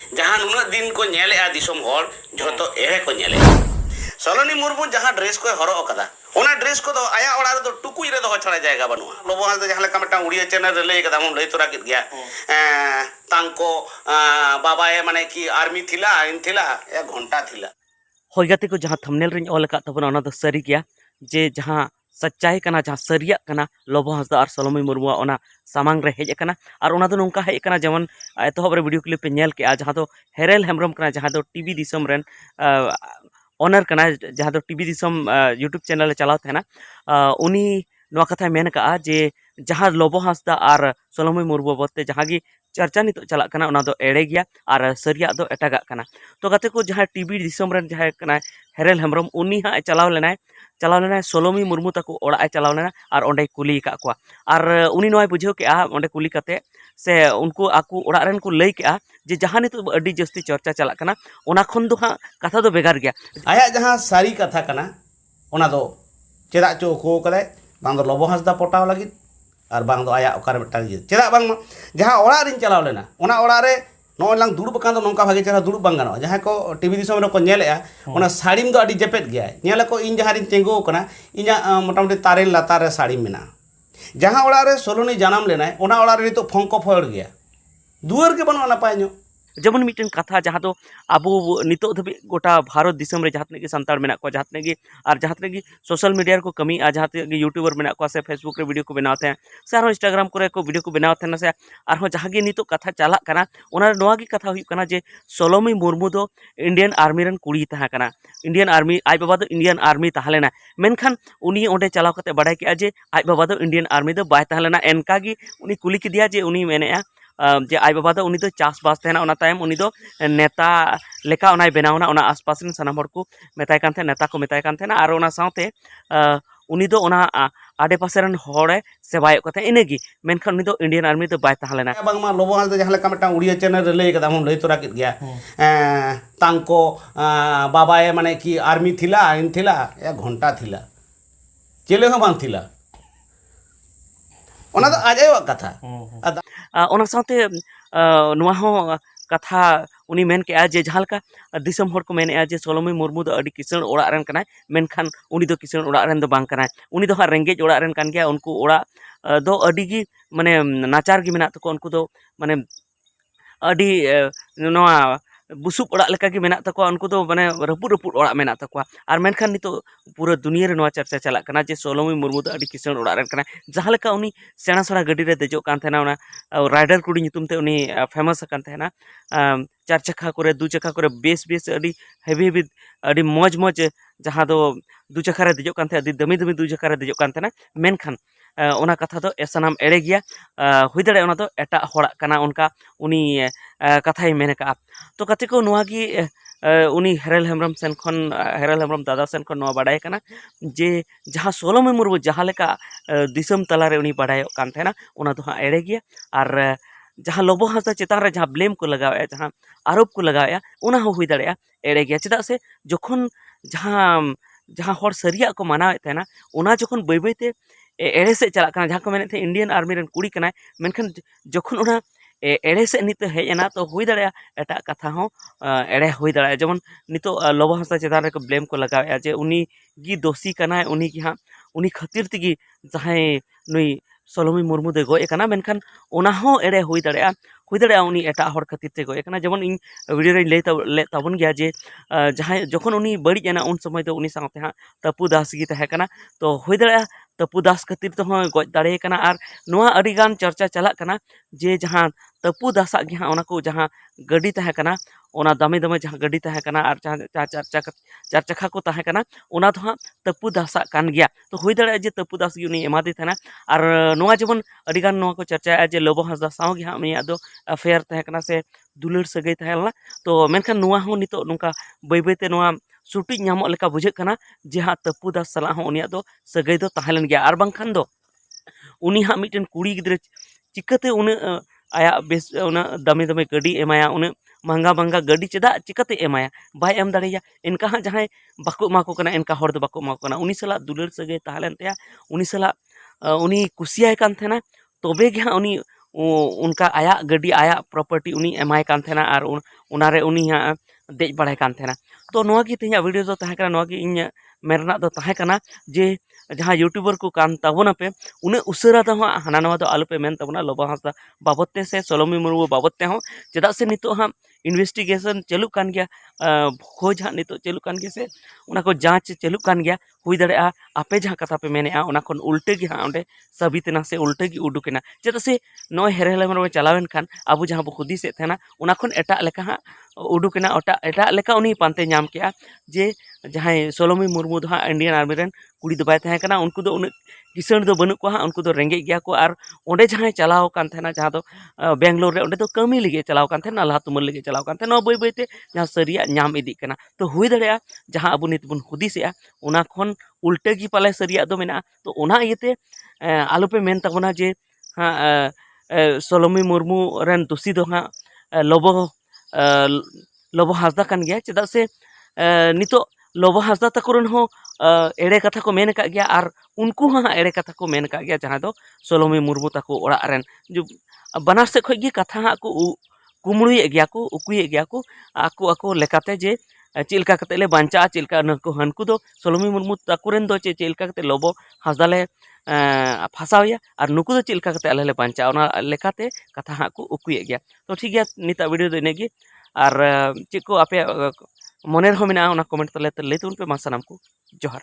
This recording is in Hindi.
जहाँ नुना दिन को नेले दिसम हॉल जो एरे को नेले सलोनी मुर्मू जहाँ ड्रेस को हरो कदा ओना ड्रेस को आया ओड़ा रे टुकुई रे छड़ा जायगा बनुआ लोबो हाल जहाँ लेका मिटा उड़िया चैनल रे लई कदा हम लई तोरा कित गया तांको बाबाए माने कि आर्मी थिला इन थिला या घंटा थिला होय गाते को जहाँ थंबनेल रे ऑल का तबना ओना दो सरी गया जे जहाँ सच्चाई कना जहाँ सरिया कना लोबो हांसदा और सलोमी मुर्मू ओना सामांग रे हेज कना और ओना दो नोंका हेज कना जेमन एतहब रे वीडियो क्लिप पे नेल के जहाँ दो हेरेल हेम्ब्रम कना जहाँ दो टीवी दिसम रेन ऑनर कना जहाँ दो टीवी दिसम यूट्यूब चैनल चलाव थे उनी नवा कथा मेन का जे जहाँ लोबो हांसदा और सलोमी मुर्मू बते जहाँ गी चर्चा नित चला कना ओना दो एड़े गया और सरिया दो एटागा कना तो गाते को जहाँ टीवी दिसम रेन जहाँ कना हेरेल हेम्ब्रम उनी हाँ चलाव लेना सलोमी मुर्मू तको ओड़ा चलाव लेना और ओंडे कुली का को और उनी नोय बुझाव के ओंडे कुली कते से उनको आकू ओड़ा रेन को लई के जे जहाँ नित अड्डी जस्ती चर्चा चला कना ओना खन दो हाँ कथा दो बेगार गया आया जहाँ सारी कथा कना ओना दो चेदा चो को कले बांग दो लोबो हांसदा पटाव लगी और बांग दो आया ओकार मिटांग चेदा बांग जहाँ ओड़ा रिन चलाव लेना ओना ओड़ा रे नोलांग दुड़ुब कान दो नोंका भागे चेहरा दुड़ुब बांग गानो जहाँ को टीवी दिसम रे को नेलेआ ओना साड़ीम दो अडी जेपेट गया नेला को इन जहाँ रिन तेंगो कना इना मोटामुटी तारे लातार रे साड़ी मेना जहाँ ओड़ा रे सोलोनी जन्म लेना ओना ओड़ा रे तो फंको फोड़ गया दुआर के बनो नपाय नो जेमन मिटन कथा जहाँ तो अब नितो धबी गोटा भारत दिसम रे जहाँ की संतार मेना को जहाँ की और जहाँ की सोशल मीडिया को कमी जहाँ की यूट्यूबर मेना को से फेसबुक रे वीडियो को बनाते हैं से और इंस्टाग्राम को वीडियो को बनाते हैं से और जहाँ की नितो कथा चला कना ओना नोआ की कथा हुई कना जे सलोमी मुर्मू दो इंडियन आर्मी रन कुड़ी तहा कना इंडियन आर्मी आज बाबा दो इंडियन आर्मी तहलेना मेनखान उनी ओंडे चलाव कते बाडाय के जे आज बाबा दो इंडियन आर्मी दो बाय तहलेना एनका गी उनी कुली किदिया जे उनी मेनेआ जे आज बाबा दो उनी दो चासबास तेना ओना तायम उनी दो नेता लेका ओनाय बनावना ओना आसपास रन सनाम हर को मेताय कान थे नेता को मेताय कान थे और ओना साथे उनी दो ओना आडे पासे रन होड़े सेवाय कते इनेगी मेनखान उनी दो इंडियन आर्मी दो बाय तहलेना बांग मा लोबो हाल जहाँ लेका मिटा उड़िया चैनल रे लई कदा हम लई तोरा कित गया तांको बाबाए माने कि आर्मी थिला इन थिला या घंटा थिला चेले हो बांग थिला ओना दो आजाय कथा ओना साथे नुआ हो कथा उनी मेन के जे जहाँ लेका दिसम हर को मेने जे सलोमी मुर्मू दो अडी किसण ओड़ा रेन कनाय मेनखान उनी दो किसण ओड़ा रेन दो बांग कनाय उनी दो हा रेंगेज ओड़ा रेन कान गया उनको ओड़ा दो अडी गी माने नाचार गी मेना तको उनको दो माने अडी नोआ बुसुप ओड़ा लेका गी मेना तको उनको दो माने रपुड रपुड ओड़ा मेना तको और मेनखान नितो पूरा दुनिया रे नोआ चर्चा चला कना जे सलोमी मुर्मू दो अडी किसण ओड़ा रेन कनाय जहाँ लेका उनी सेना सेना गड्डी रे देजो कान थेना ओना राइडर कुड़ी नितुम ते उनी फेमस कान थेना चार चक्का करे दू चक्का करे बेस बेस अडी हेवी हेवी अडी मौज मौज जहाँ दो दू चक्का रे देजो कान थे अडी दमी दमी दू चक्का रे देजो कान थेना मेनखान ओना कथा दो एसनाम एड़े गया हुई दाड़े ओना दो एटा होड़ा कना उनका उनी कथाई मेन का तो कते को नोआ गी उनी हेरेल हेम्ब्रम सेन खन हेरेल हेम्ब्रम दादा सेन खन नोआ बाडाय कना जे जहाँ सलोमी मुर्मू जहाँ लेका दिसम तला रे उनी बाडाय कान थेना ओना दो हाँ एड़े गया और जहाँ लोबो हांसदा चेतान रे जहाँ ब्लेम को लगाया जहाँ आरोप को लगाया ओना हो हुई दाड़े एड़े गया चेदा से जखन जहाँ जहाँ हर सरिया को मानावे थेना ओना जखन बय बयते एड़े से चला कना जहाँ को मेने थे इंडियन आर्मी रन कुड़ी कनाय मेनखान जखन ओना एड़े से नित हेज एना तो हुई दाड़े एटा कथा हो एड़े हुई दाड़े जेमन नितो लोबो हांसदा चेतान रे को ब्लेम को लगाया जे उनी गी दोषी कनाय उनी गी हाँ उनी खातिर तिगी जहां नुई सलोमी मुर्मू दे गोय कना मेनखान ओना हो एड़े हुई दाड़े उनी एटा हर खातिर ते गोय कना जेमन इन वीडियो रे ले ताबन गया जे जहां जखन उनी बड़ी एना उन समय तो उनी साथे हाँ तपु दास गी तहे कना तो हुई दाड़े तपु दास खातिर तो हो गज दाड़े कना और नोआ अडी गान चर्चा चला कना जे जहां तपु दासा गी हाँ ओना को जहां गड्डी तहे कना ओना दमे दमे जहां गड्डी तहे कना और जहां चार चक्का को तहे कना ओना तो हाँ तपु दासा कान गया तो हुई दाड़े जे तपु दास गी उनी एमादे थेना और नोआ जेमन अडी गान नोआ को चर्चा जे लोबो हांसदा साव गी हाँ उनिया दो अफेयर तहे कना से दुलर सगै तहेलना तो मेनखान नोआ हो नितो नोंका बय बयते नोआ सुटी नामो लेका बुझे कना जे हाँ तपु दास सला हो उनिया दो सगै दो तहेलन गया और बांखान दो उनी हाँ मिटन कुड़ी गिद्रे चिकाते उन आया बेस उन दमे दमे गड्डी एमाया उन महंगा महंगा गड्डी चेदा चिकाते एमाया बाय एम दाड़ेया इनका हाँ जहाँ बाको एमा को कना इनका हर दो बाको एमा को कना उनी सला दुलर सगै तहलेन तेया उनी सला उनी कुसियाय कान थेना तबे गे हाँ उनी उनका आया गाड़ी आया प्रॉपर्टी उनी एमाय कान थेना और उनारे उनी हाँ देज बड़ाय कान थेना। तो नोआ की तेहिया वीडियो दो ताहे कना, नोआ की इन मेरना दो ताहे कना जे जहाँ यूट्यूबर को कान ताबोना पे उन्हें उसरा दो हाँ हाना नवा दो आलू पे मेन ताबोना लोबो हांसदा बाबत ते से सोलोमी मुर्मू बाबत ते हो चेदा से नितो हाँ इन्वेस्टिगेशन चलू कान गया, खोज हाँ नितो चलू कान गया से उना को जांच चलू कान गया हुई दड़े आपे जहाँ कथा पे मेने उना खन उल्टे गी हाँ ओंडे साबितना से उल्टे गी उडुकेना चेदा से नय हेरेले मरो चलावेन खान आबो जहाँ बो खुदी से थेना उना खन एटा लेका हाँ उडुकेना एटा लेका उनी पांते नाम केआ जे जहाँ सोलोमी मुर्मू दो हाँ इंडियन आर्मी रेन कुड़ी दो बाय तहे कना उनको दो उन किसान दो बनू को हाँ उनको दो रेंगे गया को और ओंडे जहाँ चलाव कान थेना जहाँ दो बेंगलोर रे ओंडे दो कमी लिगे चलाव कान थेना लाहा तुमल लिगे चलाव कान थेना बई बईते जहाँ सरिया नाम इदी कना। तो हुई दड़ेया जहाँ अब नित बन हुदिसेआ उना खन उल्टे गी पाले सरिया दो मेना। तो उना इयते आलू पे मेन ताबोना जे हाँ सोलोमी मुर्मू रेन दोषी दो हाँ लोबो हांसदा कान गया चेदा से नितो लोबो हांसदा तकोरन हो एड़े कथा को मेन का गया और उनको हाँ एड़े कथा को मेन का गया जहाँ दो सोलोमी मुर्मू ताको ओड़ा रेन जो बनार से खय गी कथा हाँ को कुमड़ुए गया को उकुए गया को आको आको लेकाते जे चिलका कते ले बांचा चिलका नको हनको दो सोलोमी मुर्मू ताकुरेन दो चिलका कते लोबो हांसदा ले फासावया और नुकु दो चिलका कते आले ले बांचा ओना लेकाते कथा हाँ को उकुए गया। तो ठीक गया निता वीडियो दो इनेगी और चेक को आपे मनेर हो मेना ओना कमेंट तले लैतुन पे मा सानाम को जोहार।